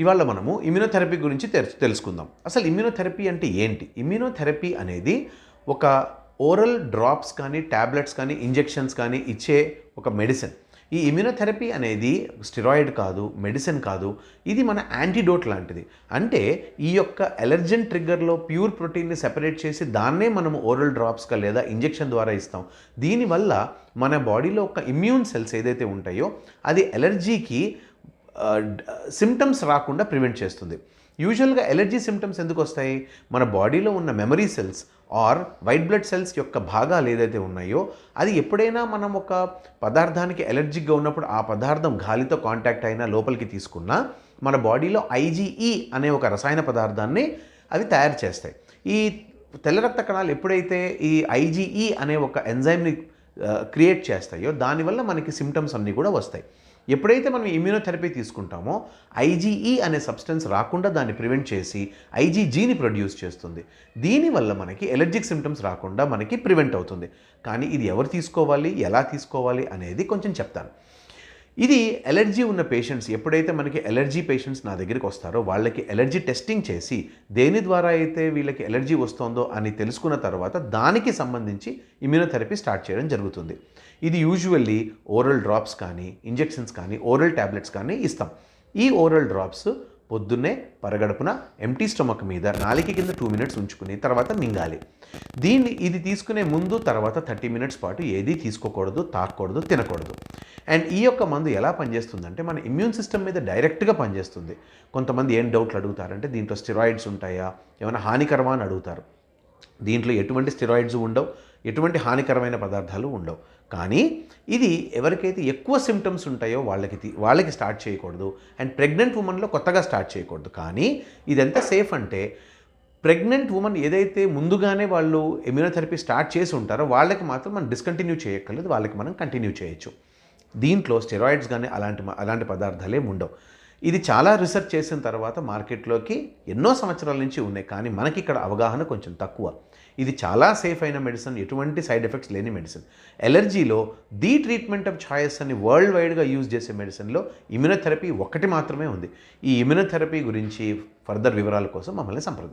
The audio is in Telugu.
ఇవాళ మనము ఇమ్యునోథెరపీ గురించి తెలుసుకుందాం. అసలు ఇమ్యునోథెరపీ అంటే ఏంటి? ఇమ్యునోథెరపీ అనేది ఒక ఓరల్ డ్రాప్స్ కానీ, టాబ్లెట్స్ కానీ, ఇంజెక్షన్స్ కానీ ఇచ్చే ఒక మెడిసిన్. ఈ ఇమ్యునోథెరపీ అనేది స్టెరాయిడ్ కాదు, మెడిసిన్ కాదు. ఇది మన యాంటీడోట్ లాంటిది. అంటే ఈ యొక్క ఎలర్జెన్ ట్రిగ్గర్లో ప్యూర్ ప్రోటీన్ని సెపరేట్ చేసి దాన్నే మనము ఓరల్ డ్రాప్స్గా లేదా ఇంజెక్షన్ ద్వారా ఇస్తాం. దీనివల్ల మన బాడీలో ఒక ఇమ్యూన్ సెల్స్ ఏదైతే ఉంటాయో అది ఎలర్జీకి సిమ్టమ్స్ రాకుండా ప్రివెంట్ చేస్తుంది. యూజువల్గా ఎలర్జీ సిమ్టమ్స్ ఎందుకు వస్తాయి? మన బాడీలో ఉన్న memory cells or white blood cells యొక్క భాగాలు ఏదైతే ఉన్నాయో అది ఎప్పుడైనా మనం ఒక పదార్థానికి ఎలర్జిక్గా ఉన్నప్పుడు ఆ పదార్థం గాలితో కాంటాక్ట్ అయినా లోపలికి తీసుకున్నా మన బాడీలో ఐజీఈ అనే ఒక రసాయన పదార్థాన్ని అవి తయారు చేస్తాయి. ఈ తెల్ల రక్త కణాలు ఎప్పుడైతే ఈ ఐజీఈ అనే ఒక ఎంజైమ్ని క్రియేట్ చేస్తాయో దానివల్ల మనకి సిమ్టమ్స్ అన్నీ కూడా వస్తాయి. ఎప్పుడైతే మనం ఇమ్యూనోథెరపీ తీసుకుంటామో ఐజీఈ అనే సబ్స్టెన్స్ రాకుండా దాన్ని ప్రివెంట్ చేసి ఐజీజీని ప్రొడ్యూస్ చేస్తుంది. దీనివల్ల మనకి ఎలర్జిక్ సిమ్టమ్స్ రాకుండా మనకి ప్రివెంట్ అవుతుంది. కానీ ఇది ఎవరు తీసుకోవాలి, ఎలా తీసుకోవాలి అనేది కొంచెం చెప్తాను. ఇది ఎలర్జీ ఉన్న పేషెంట్స్, ఎప్పుడైతే మనకి ఎలర్జీ పేషెంట్స్ నా దగ్గరికి వస్తారో వాళ్ళకి ఎలర్జీ టెస్టింగ్ చేసి దేని ద్వారా అయితే వీళ్ళకి ఎలర్జీ వస్తుందో అని తెలుసుకున్న తర్వాత దానికి సంబంధించి ఇమ్యూనోథెరపీ స్టార్ట్ చేయడం జరుగుతుంది. ఇది యూజువల్లీ ఓరల్ డ్రాప్స్ కానీ, ఇంజెక్షన్స్ కానీ, ఓరల్ ట్యాబ్లెట్స్ కానీ ఇస్తాం. ఈ ఓరల్ డ్రాప్స్ పొద్దున్నే పరగడుపున ఎంటీ స్టమక్ మీద నాలిక కింద 2 minutes ఉంచుకుని తర్వాత మింగాలి. ఇది తీసుకునే ముందు తర్వాత 30 minutes పాటు ఏది తీసుకోకూడదు, తాకూడదు, తినకూడదు. అండ్ ఈ యొక్క మందు ఎలా పనిచేస్తుందంటే మన ఇమ్యూన్ సిస్టమ్ మీద డైరెక్ట్గా పనిచేస్తుంది. కొంతమంది ఏం డౌట్లు అడుగుతారంటే దీంట్లో స్టెరాయిడ్స్ ఉంటాయా, ఏమైనా హానికరమా అని అడుగుతారు. దీంట్లో ఎటువంటి స్టెరాయిడ్స్ ఉండవు, ఎటువంటి హానికరమైన పదార్థాలు ఉండవు. కానీ ఇది ఎవరికైతే ఎక్కువ సిమ్టమ్స్ ఉంటాయో వాళ్ళకి స్టార్ట్ చేయకూడదు. అండ్ ప్రెగ్నెంట్ ఉమెన్లో కొత్తగా స్టార్ట్ చేయకూడదు. కానీ ఇది ఎంత సేఫ్ అంటే ప్రెగ్నెంట్ ఉమెన్ ఏదైతే ముందుగానే వాళ్ళు ఇమ్యూనోథెరపీ స్టార్ట్ చేసి ఉంటారో వాళ్ళకి మాత్రం మనం డిస్కంటిన్యూ చేయక్కర్లేదు, వాళ్ళకి మనం కంటిన్యూ చేయొచ్చు. దీంట్లో స్టెరాయిడ్స్ కానీ అలాంటి పదార్థాలే ఉండవు. ఇది చాలా రీసెర్చ్ చేసిన తర్వాత మార్కెట్లోకి ఎన్నో సంవత్సరాల నుంచి ఉన్నాయి. కానీ మనకి ఇక్కడ అవగాహన కొంచెం తక్కువ. ఇది చాలా సేఫ్ అయిన మెడిసిన్, ఎటువంటి సైడ్ ఎఫెక్ట్స్ లేని మెడిసిన్. ఎలర్జీలో ది ట్రీట్మెంట్ ఆఫ్ చాయిస్ అని వరల్డ్ వైడ్గా యూజ్ చేసే మెడిసిన్లో ఇమ్యూనోథెరపీ ఒకటి మాత్రమే ఉంది. ఈ ఇమ్యూనోథెరపీ గురించి ఫర్దర్ వివరాల కోసం మమ్మల్ని సంప్రదించండి.